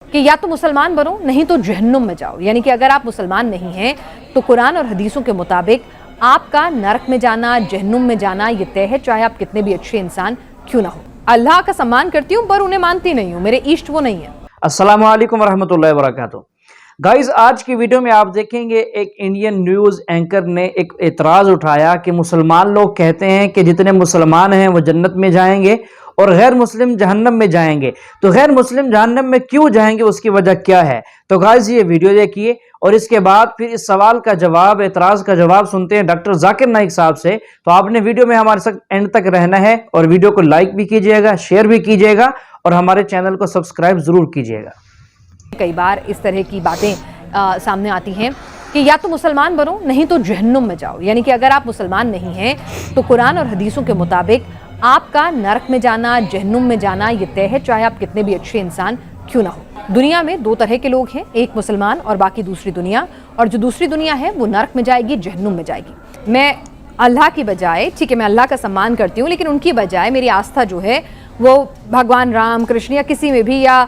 कि या तो मुसलमान बनो नहीं तो जहन्नुम में जाओ। यानी कि अगर आप मुसलमान नहीं हैं तो कुरान और हदीसों के मुताबिक आपका नरक में जाना, जहन्नुम में जाना ये तय है, चाहे आप कितने भी अच्छे इंसान क्यों ना हो। अल्लाह का सम्मान करती हूँ पर उन्हें मानती नहीं हूँ, मेरे इष्ट वो नहीं है। अस्सलाम वालेकुम रहमतुल्लाहि व बरकातुहू। गाइस, आज की वीडियो में आप देखेंगे एक इंडियन न्यूज़ एंकर ने एक एतराज़ उठाया कि मुसलमान लोग कहते हैं कि जितने मुसलमान हैं वो जन्नत में जाएंगे और गैर मुस्लिम जहन्नम में जाएंगे। तो गैर मुस्लिम जहन्नम में क्यों जाएंगे, उसकी वजह क्या है? तो गाइस ये वीडियो देखिए और इसके बाद फिर इस सवाल का जवाब, एतराज़ का जवाब सुनते हैं डॉक्टर जाकिर नाइक साहब से। तो आपने वीडियो में हमारे साथ एंड तक रहना है और वीडियो को लाइक भी कीजिएगा, शेयर भी कीजिएगा और हमारे चैनल को सब्सक्राइब जरूर कीजिएगा। कई बार इस तरह की बातें सामने आती हैं कि या तो मुसलमान बनो नहीं तो जहन्नुम में जाओ। यानी कि अगर आप मुसलमान नहीं हैं तो कुरान और हदीसों के मुताबिक आपका नरक में जाना, जहन्नुम में जाना ये तय है, चाहे आप कितने भी अच्छे इंसान क्यों ना हो। दुनिया में दो तरह के लोग हैं, एक मुसलमान और बाकी दूसरी दुनिया। और जो दूसरी दुनिया है वो नरक में जाएगी, जहन्नुम में जाएगी। मैं अल्लाह की बजाय, ठीक है मैं अल्लाह का सम्मान करती हूँ, लेकिन उनकी बजाय मेरी आस्था जो है वो भगवान राम, कृष्ण या किसी में भी, या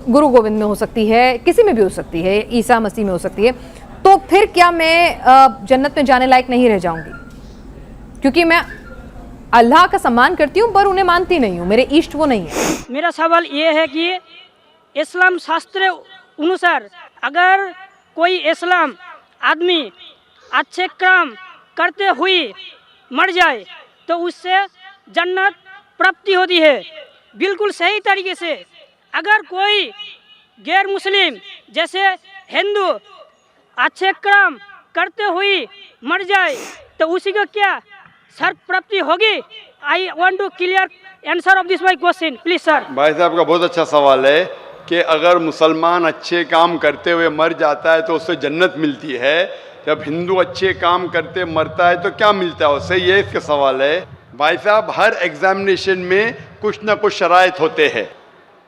गुरु गोविंद में हो सकती है, किसी में भी हो सकती है, ईसा मसीह में हो सकती है। तो फिर क्या मैं जन्नत में जाने लायक नहीं रह जाऊंगी? क्योंकि मैं अल्लाह का सम्मान करती हूँ पर उन्हें मानती नहीं हूँ, मेरे इष्ट वो नहीं है। मेरा सवाल ये है कि इस्लाम शास्त्र अनुसार अगर कोई इस्लाम आदमी अच्छे काम करते हुए मर जाए तो उससे जन्नत प्राप्ति होती है, बिल्कुल सही तरीके से। अगर कोई गैर मुस्लिम जैसे हिंदू अच्छे काम करते हुए मर जाए तो उसी को क्या सर प्राप्ति होगी? I want to clear answer of this my question please sir. भाई साहब का बहुत अच्छा सवाल है कि अगर मुसलमान अच्छे काम करते हुए मर जाता है तो उससे जन्नत मिलती है, जब हिंदू अच्छे काम करते मरता है तो क्या मिलता है उससे, ये इसका सवाल है। भाई साहब हर एग्जामिनेशन में कुछ ना कुछ शराइत होते हैं।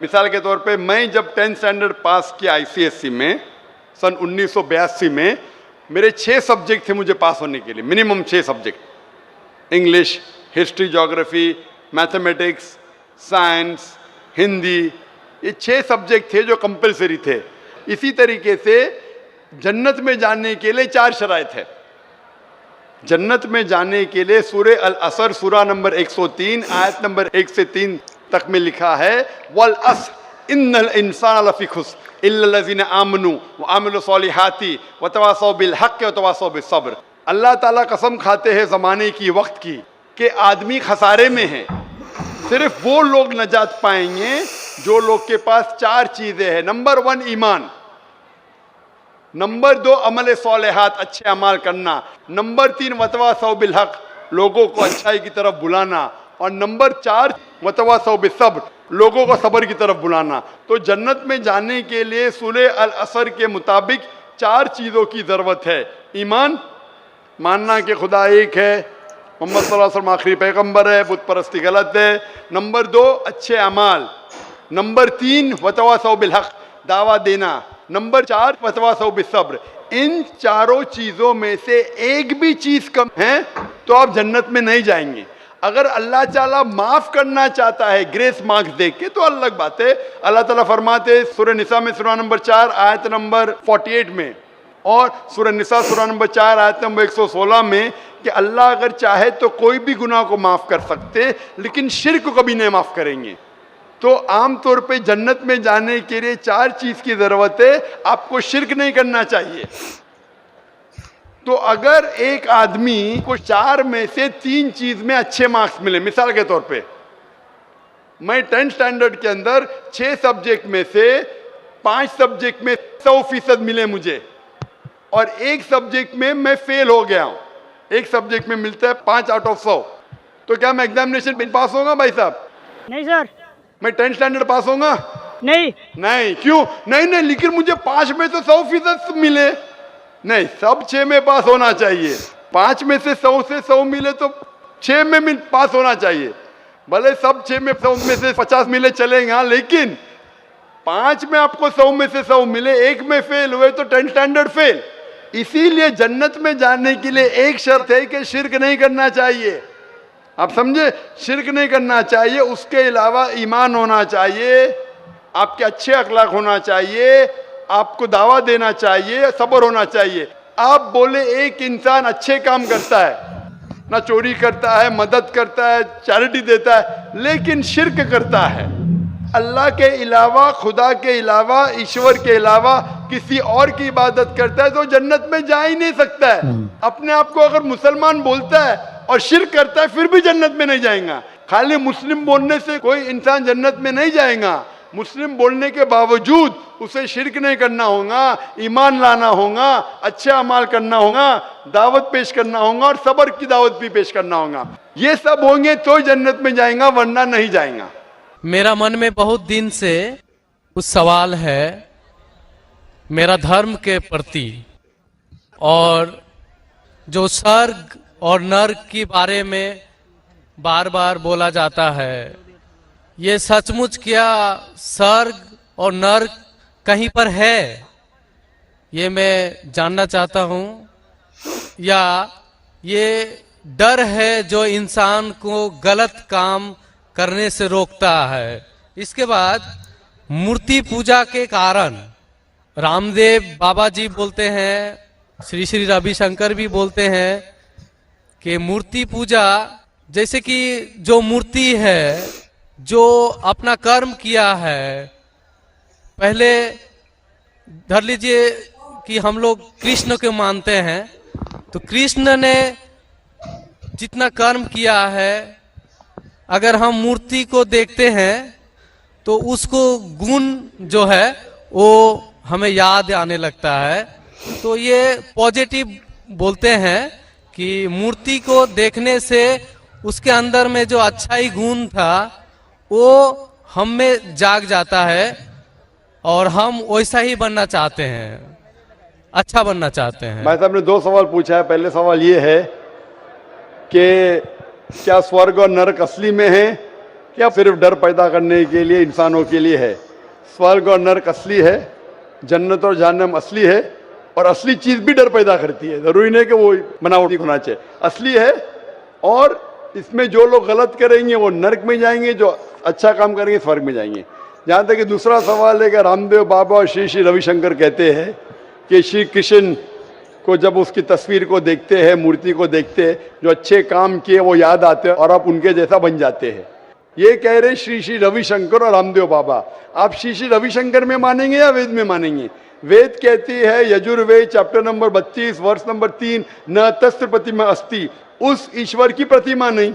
मिसाल के तौर पे मैं जब 10th स्टैंडर्ड पास किया आईसीएसई में सन 1982 में, मेरे 6 सब्जेक्ट थे मुझे पास होने के लिए, minimum 6 subject, English, history, geography, mathematics, science, Hindi, ये 6 सब्जेक्ट थे जो कंपलसरी थे। इसी तरीके से जन्नत में जाने के लिए 4 शराइत है। जन्नत में जाने के लिए सूरे अल असर सूरा नंबर 103 आयत नंबर 1 से 3 तक में लिखा है, वल अस्र इन्नल इंसान लफी खुस्र इल्ला लज़ीना आमनू व आमिलु सॉलिहाती व तवासौ बिल हक़्क़ि व तवासौ बिस सब्र। अल्लाह ताला कसम खाते हैं ज़माने की, वक्त की, कि आदमी खसारे में है। सिर्फ वो लोग नजात पाएंगे जो लोग के पास 4 चीज़ें हैं। नंबर 1 ईमान, नंबर 2 अमल सॉलिहात, अच्छे अमाल करना, नंबर 3 वतवासौ बिल हक़, लोगों को अच्छाई की तरफ बुलाना, और नंबर 4 वतवासौ बिस सब्र, लोगों को सब्र की तरफ बुलाना। तो जन्नत में जाने के लिए सूरे अल असर के मुताबिक 4 चीज़ों की ज़रूरत है। ईमान, मानना कि खुदा एक है, मोहम्मद सल्लल्लाहु अलैहि वसल्लम आखिरी पैगंबर है, बुत परस्ती गलत है। नंबर 2 अच्छे अमाल, नंबर 3 वतवासौ बिल हक़, दावा देना, नंबर 4 वतवासौ बिस सब्र। इन चारों चीज़ों में से एक भी चीज़ कम है तो आप जन्नत में नहीं जाएंगे। अगर अल्लाह ताला माफ़ करना चाहता है ग्रेस मार्क्स देख के तो अलग बात है। अल्लाह ताला फरमाते सूरह निसा में सूरा नंबर 4 आयत नंबर 48 में और सूरह निसा सूरा नंबर 4 आयत नंबर 116 में कि अल्लाह अगर चाहे तो कोई भी गुनाह को माफ़ कर सकते, लेकिन शिर्क को कभी नहीं माफ़ करेंगे। तो आम तौर पे जन्नत में जाने के लिए 4 चीज़ की ज़रूरत है। आपको शिर्क नहीं करना चाहिए। तो अगर एक आदमी को 4 में से 3 चीज़ में अच्छे मार्क्स मिले, मिसाल के तौर पे मैं 10th स्टैंडर्ड के अंदर 6 सब्जेक्ट में से 5 सब्जेक्ट में 100% मिले मुझे और एक सब्जेक्ट में मैं फेल हो गया हूँ, एक सब्जेक्ट में मिलता है 5 आउट ऑफ 100, तो क्या मैं एग्जामिनेशन में पास होगा भाई साहब? नहीं सर। मैं 10th स्टैंडर्ड पास होगा? नहीं। नहीं। क्यों नहीं? लेकिन मुझे 5 में तो 100% मिले। नहीं, सब 6 में पास होना चाहिए। 5 में से 100 से 100 मिले तो 6 में पास होना चाहिए। भले सब 6 में 100 में से 50 मिले चलेगा, लेकिन 5 में आपको 100 में से 100 मिले, एक में फेल हुए तो 10th स्टैंडर्ड फेल। इसीलिए जन्नत में जाने के लिए एक शर्त है कि शिर्क नहीं करना चाहिए। आप समझे? शिर्क नहीं करना चाहिए, उसके अलावा ईमान होना चाहिए, आपके अच्छे अखलाक होना चाहिए, आपको दावा देना चाहिए, सब्र होना चाहिए। आप बोले एक इंसान अच्छे काम करता है, ना चोरी करता है, मदद करता है, चैरिटी देता है, लेकिन शिर्क करता है, अल्लाह के अलावा, खुदा के अलावा, ईश्वर के अलावा किसी और की इबादत करता है, तो जन्नत में जा ही नहीं सकता है। अपने आप को अगर मुसलमान बोलता है और शिर्क करता है, फिर भी जन्नत में नहीं जाएगा। खाली मुस्लिम बोलने से कोई इंसान जन्नत में नहीं जाएगा। मुस्लिम बोलने के बावजूद उसे शिर्क नहीं करना होगा, ईमान लाना होगा, अच्छे अमाल करना होगा, दावत पेश करना होगा और सब्र की दावत भी पेश करना होगा। ये सब होंगे तो जन्नत में जाएगा, वरना नहीं जाएगा। मेरा मन में बहुत दिन से कुछ सवाल है मेरा धर्म के प्रति, और जो स्वर्ग और नर्क के बारे में बार बार बोला जाता है, ये सचमुच क्या स्वर्ग और नर्क कहीं पर है, ये मैं जानना चाहता हूँ, या ये डर है जो इंसान को गलत काम करने से रोकता है। इसके बाद मूर्ति पूजा के कारण रामदेव बाबा जी बोलते हैं, श्री श्री रविशंकर भी बोलते हैं कि मूर्ति पूजा, जैसे कि जो मूर्ति है जो अपना कर्म किया है, पहले धर लीजिए कि हम लोग कृष्ण को मानते हैं, तो कृष्ण ने जितना कर्म किया है, अगर हम मूर्ति को देखते हैं तो उसको गुण जो है वो हमें याद आने लगता है। तो ये पॉजिटिव बोलते हैं कि मूर्ति को देखने से उसके अंदर में जो अच्छाई गुण था वो हम में जाग जाता है और हम वैसा ही बनना चाहते हैं, अच्छा बनना चाहते हैं। भाई साहब ने दो सवाल पूछा है। पहले सवाल ये है कि क्या स्वर्ग और नरक असली में है या सिर्फ डर पैदा करने के लिए इंसानों के लिए है? स्वर्ग और नरक असली है, जन्नत और जहन्नम असली है, और असली चीज भी डर पैदा करती है। जरूरी नहीं कि वो बनावटी होना चाहिए, असली है। और इसमें जो लोग गलत करेंगे वो नरक में जाएंगे, जो अच्छा काम करेंगे स्वर्ग में जाएंगे। जहां तक कि दूसरा सवाल है कि रामदेव बाबा और श्री श्री रविशंकर कहते हैं कि श्री कृष्ण को जब उसकी तस्वीर को देखते हैं, मूर्ति को देखते हैं, जो अच्छे काम किए वो याद आते हैं और आप उनके जैसा बन जाते हैं। ये कह रहे श्री श्री रविशंकर और रामदेव बाबा। आप श्री श्री रविशंकर में मानेंगे या वेद में मानेंगे? वेद कहती है, यजुर्वेद चैप्टर नंबर 32 वर्ष नंबर 3, न तस्य प्रतिमा अस्ति, उस ईश्वर की प्रतिमा नहीं।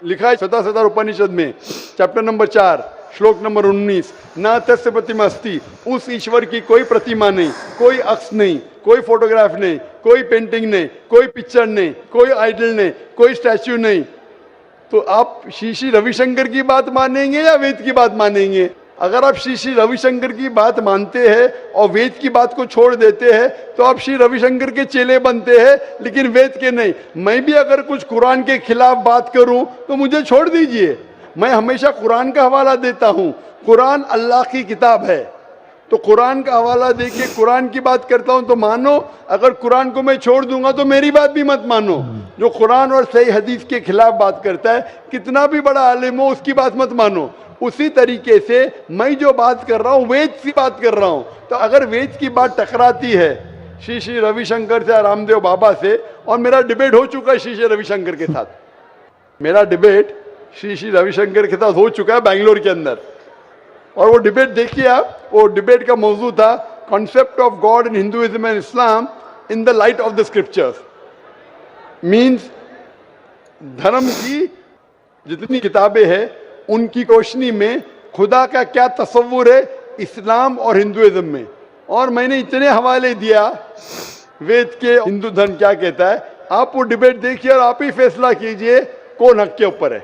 लिखा है शतशतर उपनिषद में चैप्टर नंबर 4 श्लोक नंबर 19, न तस्य प्रतिमा अस्ति, उस ईश्वर की कोई प्रतिमा नहीं, कोई अक्ष नहीं, कोई फोटोग्राफ नहीं, कोई पेंटिंग नहीं, कोई पिक्चर नहीं, कोई आइडल नहीं, कोई स्टैच्यू नहीं। तो आप श्री श्री रविशंकर की बात मानेंगे या वेद की बात मानेंगे? अगर आप श्री श्री रविशंकर की बात मानते हैं और वेद की बात को छोड़ देते हैं तो आप श्री रविशंकर के चेले बनते हैं, लेकिन वेद के नहीं। मैं भी अगर कुछ कुरान के खिलाफ बात करूं तो मुझे छोड़ दीजिए। मैं हमेशा कुरान का हवाला देता हूं। कुरान अल्लाह की किताब है, तो कुरान का हवाला देके कुरान की बात करता हूं तो मानो। अगर कुरान को मैं छोड़ दूंगा तो मेरी बात भी मत मानो। जो कुरान और सही हदीस के खिलाफ बात करता है, कितना भी बड़ा आलिम हो, उसकी बात मत मानो। उसी तरीके से मैं जो बात कर रहा हूं वेद की बात कर रहा हूं। तो अगर वेद की बात टकराती है श्री श्री रविशंकर से, रामदेव बाबा से, और मेरा डिबेट हो चुका है श्री श्री रविशंकर के साथ, मेरा डिबेट श्री श्री रविशंकर के साथ हो चुका है बेंगलोर के अंदर। और वो डिबेट देखिए आप, वो डिबेट का मौजू था concept of God in Hinduism and Islam in the light of the scriptures. Means धर्म की जितनी किताबें हैं उनकी रोशनी में खुदा का क्या तस्वुर है इस्लाम और हिंदुइज्म में। और मैंने इतने हवाले दिया वेद के, हिंदू धर्म क्या कहता है। आप वो डिबेट देखिए और आप ही फैसला कीजिए कौन हक के ऊपर है।